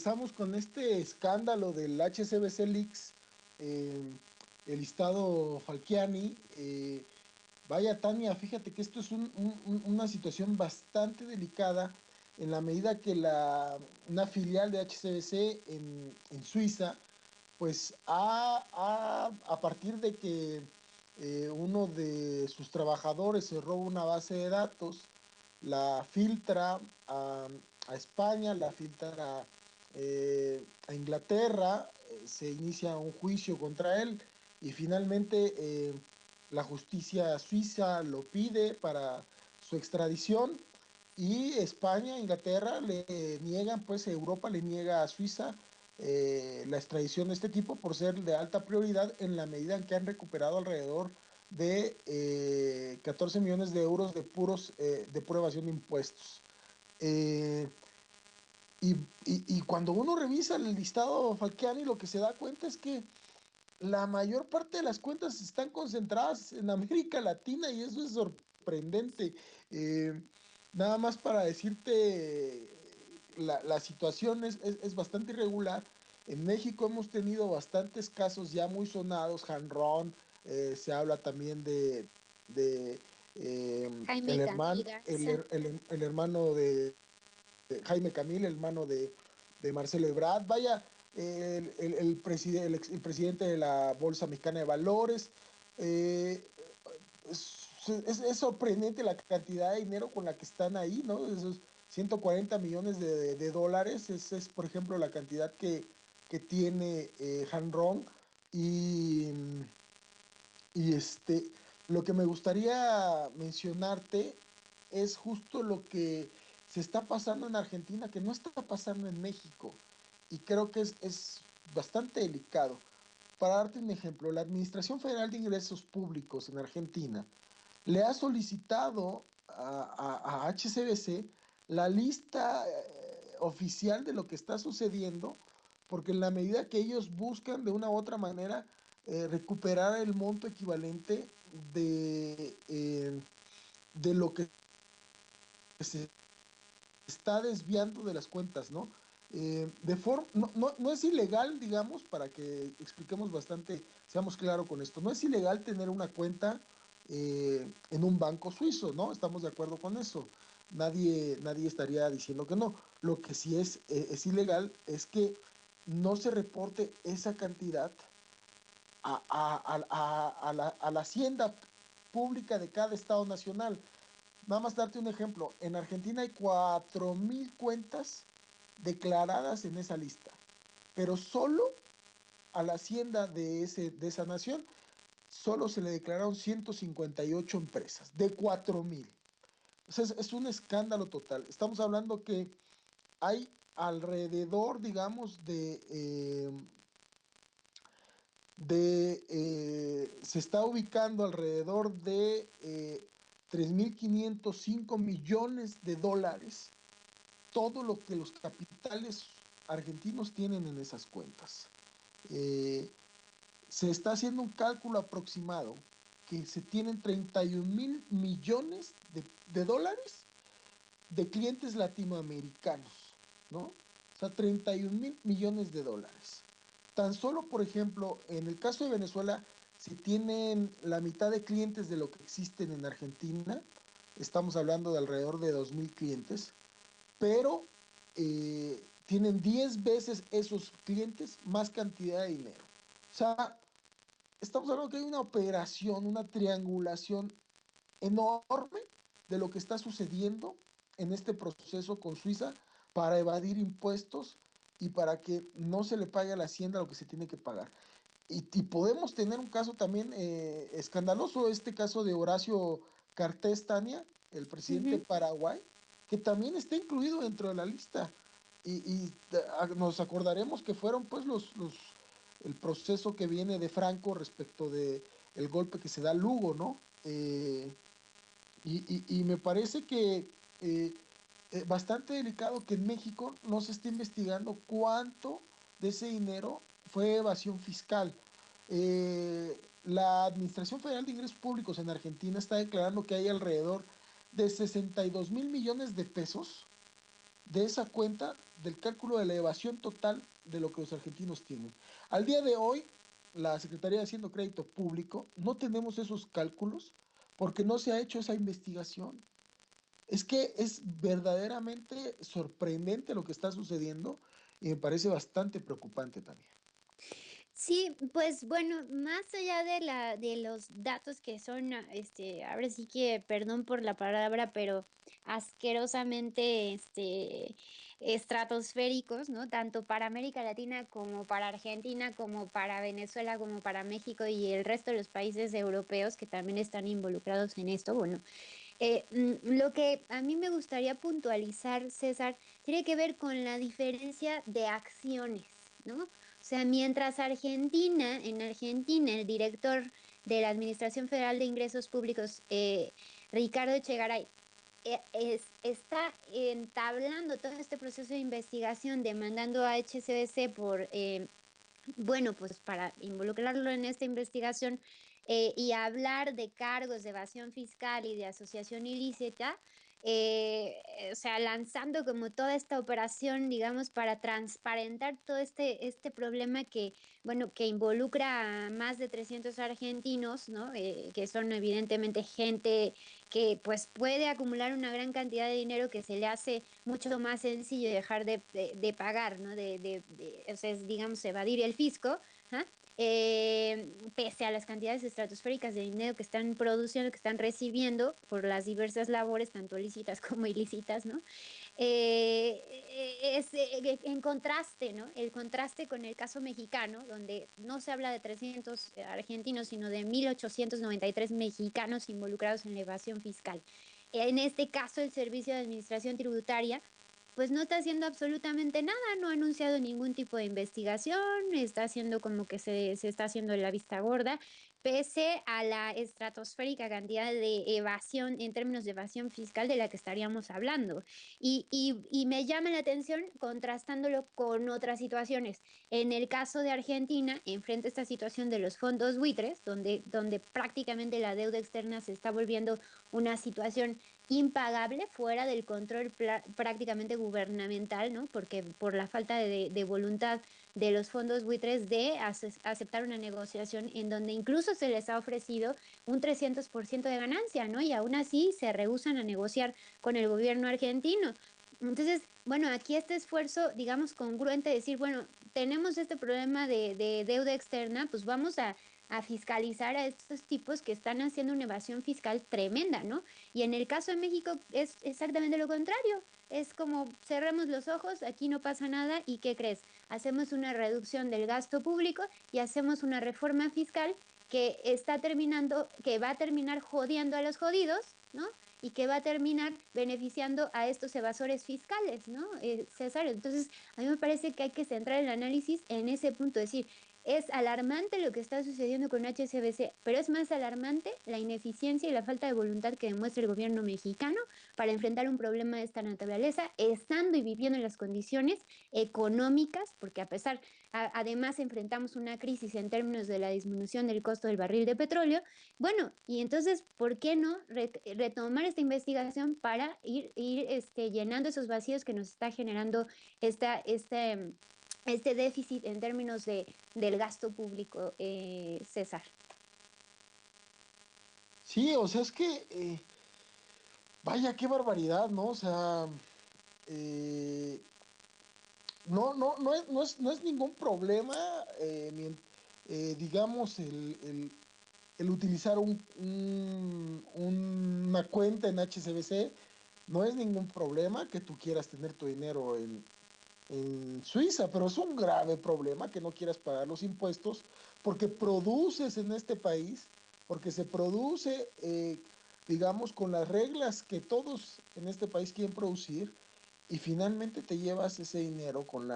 regresamos con este escándalo del HSBC Leaks, eh, el listado Falciani. Vaya, Tania, fíjate que esto es una situación bastante delicada en la medida que una filial de HSBC en Suiza, pues a partir de que uno de sus trabajadores se roba una base de datos, la filtra a España, la filtra a Inglaterra, se inicia un juicio contra él y finalmente la justicia suiza lo pide para su extradición y España, Inglaterra le niegan, pues Europa le niega a Suiza la extradición de este tipo por ser de alta prioridad en la medida en que han recuperado alrededor de 14 millones de euros de pura evasión de impuestos. Eh, y cuando uno revisa el listado Falciani, lo que se da cuenta es que la mayor parte de las cuentas están concentradas en América Latina y eso es sorprendente. Eh, Nada más para decirte, la situación es bastante irregular. En México hemos tenido bastantes casos ya muy sonados, Hanron, se habla también de Jaime Camila. el hermano de Jaime Camil, el hermano de Marcelo Ebrard, vaya, el presidente de la Bolsa Mexicana de Valores. eh, es sorprendente la cantidad de dinero con la que están ahí, ¿no? Esos 140 millones de dólares, es, por ejemplo, la cantidad que tiene Hanron. Y, y lo que me gustaría mencionarte es justo lo que se está pasando en Argentina, que no está pasando en México. Y creo que es bastante delicado. Para darte un ejemplo, la Administración Federal de Ingresos Públicos en Argentina le ha solicitado a HCBC la lista oficial de lo que está sucediendo, porque en la medida que ellos buscan de una u otra manera recuperar el monto equivalente de lo que se está desviando de las cuentas, ¿no? No es ilegal, digamos, para que expliquemos bastante, seamos claros con esto, no es ilegal tener una cuenta en un banco suizo, ¿no? Estamos de acuerdo con eso. Nadie estaría diciendo que no. Lo que sí es ilegal es que no se reporte esa cantidad a la hacienda pública de cada estado nacional. Nada más darte un ejemplo. En Argentina hay 4.000 cuentas declaradas en esa lista, pero solo a la hacienda de esa nación solo se le declararon 158 empresas de 4.000. O sea, es un escándalo total. Estamos hablando que hay alrededor, digamos, se está ubicando alrededor de 3.505 millones de dólares todo lo que los capitales argentinos tienen en esas cuentas. Eh, Se está haciendo un cálculo aproximado que se tienen 31.000 millones de dólares de clientes latinoamericanos, ¿no? O sea, 31.000 millones de dólares. Tan solo, por ejemplo, en el caso de Venezuela, si tienen la mitad de clientes de lo que existen en Argentina, estamos hablando de alrededor de 2.000 clientes, pero tienen 10 veces esos clientes más cantidad de dinero. O sea, estamos hablando que hay una operación, una triangulación enorme de lo que está sucediendo en este proceso con Suiza para evadir impuestos y para que no se le pague a la hacienda lo que se tiene que pagar. Y podemos tener un caso también escandaloso, este caso de Horacio Cartés Tania, el presidente de Ujú. Paraguay, que también está incluido dentro de la lista. Nos acordaremos que fueron pues el proceso que viene de Franco respecto de el golpe que se da a Lugo, ¿no? Y me parece que eh, bastante delicado que en México no se esté investigando cuánto de ese dinero fue evasión fiscal. La Administración Federal de Ingresos Públicos en Argentina está declarando que hay alrededor de 62.000 millones de pesos de esa cuenta del cálculo de la evasión total de lo que los argentinos tienen. Al día de hoy, la Secretaría de Hacienda y Crédito Público no tenemos esos cálculos porque no se ha hecho esa investigación. Es que es verdaderamente sorprendente lo que está sucediendo y me parece bastante preocupante también. Sí, pues bueno, más allá de los datos que son, ahora sí que, perdón por la palabra, pero asquerosamente, estratosféricos, ¿no? Tanto para América Latina como para Argentina, como para Venezuela, como para México y el resto de los países europeos que también están involucrados en esto. Bueno, lo que a mí me gustaría puntualizar, César, tiene que ver con la diferencia de acciones, ¿no? O sea, mientras en Argentina, el director de la Administración Federal de Ingresos Públicos, Ricardo Echegaray, está entablando todo este proceso de investigación, demandando a HSBC por, bueno, pues para involucrarlo en esta investigación y hablar de cargos de evasión fiscal y de asociación ilícita, o sea, lanzando como toda esta operación, digamos, para transparentar todo este problema que, bueno, que involucra a más de 300 argentinos, ¿no? Que son evidentemente gente que pues puede acumular una gran cantidad de dinero que se le hace mucho más sencillo dejar de pagar, ¿no? O sea, es, digamos, evadir el fisco, ¿ah? Pese a las cantidades estratosféricas de dinero que están produciendo, que están recibiendo por las diversas labores, tanto lícitas como ilícitas, ¿no? Es en contraste, ¿no? El contraste con el caso mexicano, donde no se habla de 300 argentinos, sino de 1.893 mexicanos involucrados en la evasión fiscal. En este caso, el Servicio de Administración Tributaria pues no está haciendo absolutamente nada, no ha anunciado ningún tipo de investigación, está haciendo como que se está haciendo la vista gorda, pese a la estratosférica cantidad de evasión en términos de evasión fiscal de la que estaríamos hablando. Y me llama la atención contrastándolo con otras situaciones. En el caso de Argentina, enfrente a esta situación de los fondos buitres, donde prácticamente la deuda externa se está volviendo una situación impagable, fuera del control prácticamente gubernamental, ¿no? Porque por la falta de voluntad de los fondos buitres de aceptar una negociación en donde incluso se les ha ofrecido un 300% de ganancia, ¿no? Y aún así se rehúsan a negociar con el gobierno argentino. Entonces, bueno, aquí este esfuerzo, digamos, congruente, de decir, bueno, tenemos este problema de deuda externa, pues vamos a fiscalizar a estos tipos que están haciendo una evasión fiscal tremenda, ¿no? Y en el caso de México es exactamente lo contrario. Es como cerramos los ojos, aquí no pasa nada y ¿qué crees? Hacemos una reducción del gasto público y hacemos una reforma fiscal que está terminando, que va a terminar jodiendo a los jodidos, ¿no? Y que va a terminar beneficiando a estos evasores fiscales, ¿no? César, entonces a mí me parece que hay que centrar el análisis en ese punto, es decir, es alarmante lo que está sucediendo con HSBC, pero es más alarmante la ineficiencia y la falta de voluntad que demuestra el gobierno mexicano para enfrentar un problema de esta naturaleza, estando y viviendo en las condiciones económicas, porque además enfrentamos una crisis en términos de la disminución del costo del barril de petróleo. Bueno, y entonces, ¿por qué no retomar esta investigación para ir llenando esos vacíos que nos está generando este déficit en términos del gasto público, César? Sí, o sea, es que, vaya, qué barbaridad, ¿no? O sea, no es ningún problema, digamos, el utilizar una cuenta en HSBC, no es ningún problema que tú quieras tener tu dinero en Suiza, pero es un grave problema que no quieras pagar los impuestos porque produces en este país, porque se produce, digamos, con las reglas que todos en este país quieren producir y finalmente te llevas ese dinero con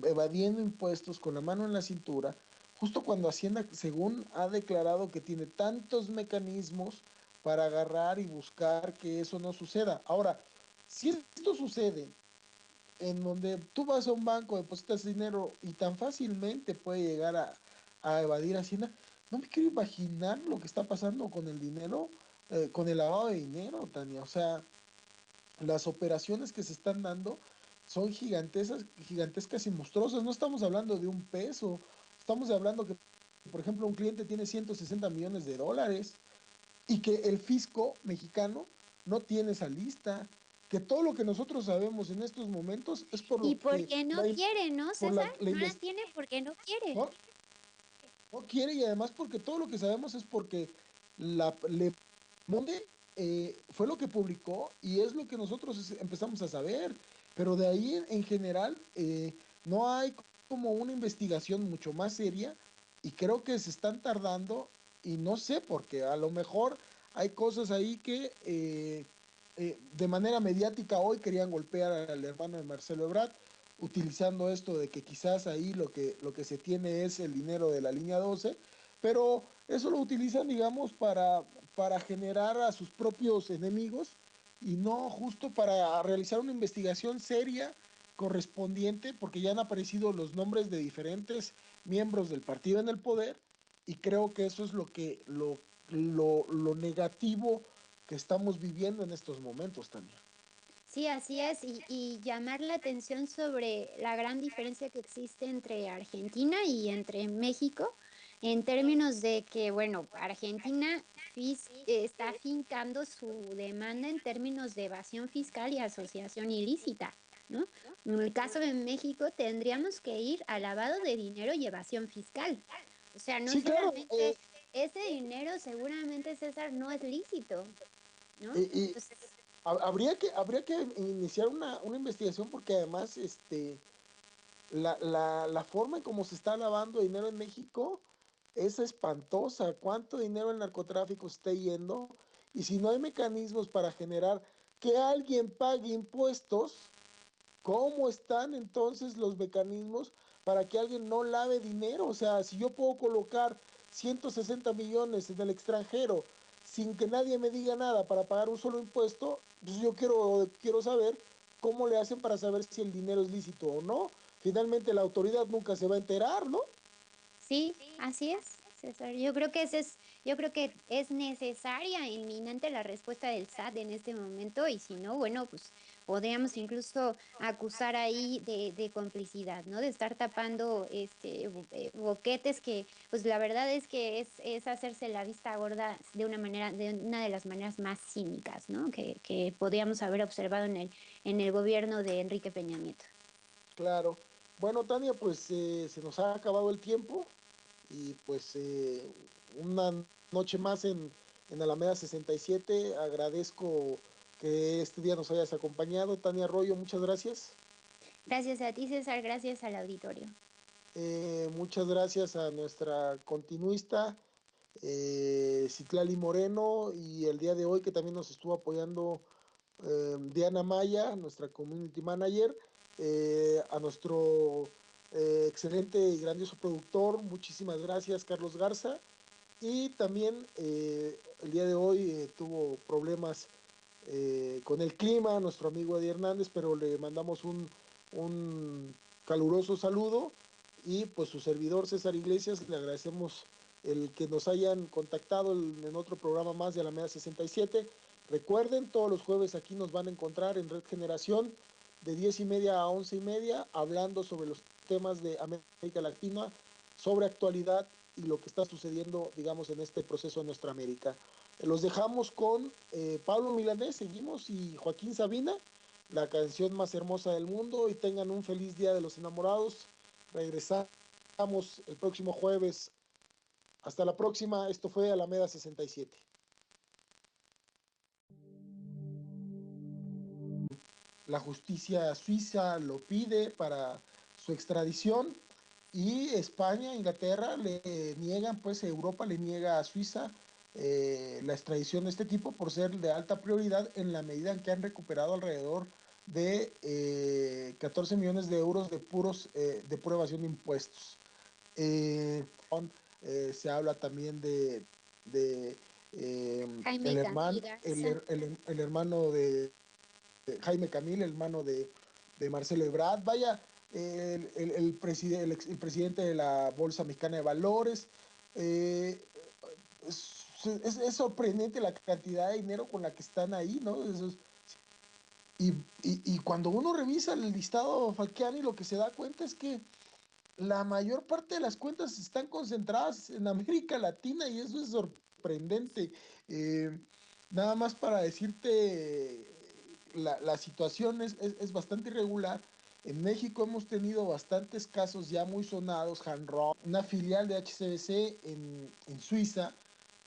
evadiendo impuestos con la mano en la cintura, justo cuando Hacienda, según ha declarado que tiene tantos mecanismos para agarrar y buscar que eso no suceda. Ahora, si esto sucede en donde tú vas a un banco, depositas dinero y tan fácilmente puede llegar a evadir Hacienda, no me quiero imaginar lo que está pasando con el dinero, con el lavado de dinero, Tania. O sea, las operaciones que se están dando son gigantescas y monstruosas. No estamos hablando de un peso, estamos hablando que, por ejemplo, un cliente tiene 160 millones de dólares y que el fisco mexicano no tiene esa lista, que todo lo que nosotros sabemos en estos momentos es por Y lo que porque no quiere, ¿no, por César? No la tiene porque no quiere. no, no quiere, y además porque todo lo que sabemos es porque Le Monde fue lo que publicó y es lo que nosotros empezamos a saber, pero de ahí en general no hay como una investigación mucho más seria y creo que se están tardando y no sé por qué, a lo mejor hay cosas ahí que de manera mediática hoy querían golpear al hermano de Marcelo Ebrard, utilizando esto de que quizás ahí lo que se tiene es el dinero de la línea 12, pero eso lo utilizan, digamos, para generar a sus propios enemigos y no justo para realizar una investigación seria correspondiente, porque ya han aparecido los nombres de diferentes miembros del partido en el poder, y creo que eso es lo negativo que estamos viviendo en estos momentos, Tania. Sí, así es, y llamar la atención sobre la gran diferencia que existe entre Argentina y entre México, en términos de que, bueno, Argentina está fincando su demanda en términos de evasión fiscal y asociación ilícita, ¿no? En el caso de México, tendríamos que ir al lavado de dinero y evasión fiscal. O sea, no Sí, claro. solamente ese dinero, seguramente, César, no es lícito, ¿no? Y Entonces, habría que iniciar una investigación porque además la forma en cómo se está lavando dinero en México es espantosa. ¿Cuánto dinero el narcotráfico está yendo? Y si no hay mecanismos para generar que alguien pague impuestos, ¿cómo están entonces los mecanismos para que alguien no lave dinero? O sea, si yo puedo colocar 160 millones en el extranjero sin que nadie me diga nada para pagar un solo impuesto, pues yo quiero saber cómo le hacen para saber si el dinero es lícito o no. Finalmente la autoridad nunca se va a enterar, ¿no? sí, así es, César. Yo creo que es necesaria, inminente la respuesta del SAT en este momento, y si no, bueno, pues podríamos incluso acusar ahí de complicidad, ¿no? De estar tapando boquetes que, pues la verdad es que es hacerse la vista gorda de una manera, de una de las maneras más cínicas, ¿no? Que podríamos haber observado en el gobierno de Enrique Peña Nieto. Claro. Bueno, Tania, pues se nos ha acabado el tiempo y pues una noche más en Alameda 67. Agradezco que este día nos hayas acompañado. Tania Arroyo, muchas gracias. Gracias a ti, César, gracias al auditorio. Muchas gracias a nuestra continuista, Citlali Moreno, y el día de hoy que también nos estuvo apoyando Diana Maya, nuestra community manager, a nuestro excelente y grandioso productor, muchísimas gracias, Carlos Garza. Y también el día de hoy tuvo problemas con el clima, nuestro amigo Eddie Hernández, pero le mandamos un caluroso saludo y pues su servidor César Iglesias, le agradecemos el que nos hayan contactado en otro programa más de Alameda 67. Recuerden, todos los jueves aquí nos van a encontrar en Red Generación de 10:30 a 11:30, hablando sobre los temas de América Latina, sobre actualidad y lo que está sucediendo, digamos, en este proceso en nuestra América. Los dejamos con Pablo Milanés, seguimos, y Joaquín Sabina, la canción más hermosa del mundo, y tengan un feliz Día de los Enamorados. Regresamos el próximo jueves. Hasta la próxima. Esto fue Alameda 67. La justicia suiza lo pide para su extradición y España, Inglaterra le niegan, pues Europa le niega a Suiza la extradición de este tipo por ser de alta prioridad en la medida en que han recuperado alrededor de 14 millones de euros de pura evasión de impuestos. Se habla también de Jaime Camil Garza. el hermano de Jaime Camil, el hermano de Marcelo Ebrard, vaya, el presidente de la Bolsa Mexicana de Valores. eh, es sorprendente la cantidad de dinero con la que están ahí, ¿no? Eso Y cuando uno revisa el listado Falciani, lo que se da cuenta es que la mayor parte de las cuentas están concentradas en América Latina y eso es sorprendente. Eh, Nada más para decirte, la situación es bastante irregular. En México hemos tenido bastantes casos ya muy sonados. Hanrock, una filial de HSBC en Suiza,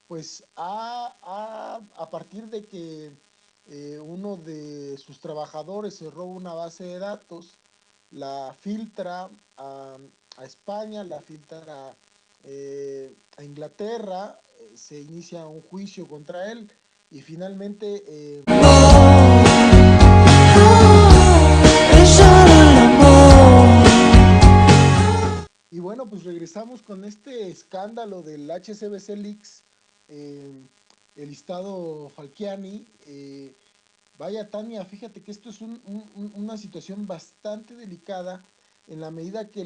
pues a partir de que uno de sus trabajadores se roba una base de datos, la filtra a España, la filtra a Inglaterra, se inicia un juicio contra él y finalmente y bueno, pues regresamos con este escándalo del HSBC Leaks, el listado Falciani. Vaya, Tania, fíjate que esto es una situación bastante delicada en la medida que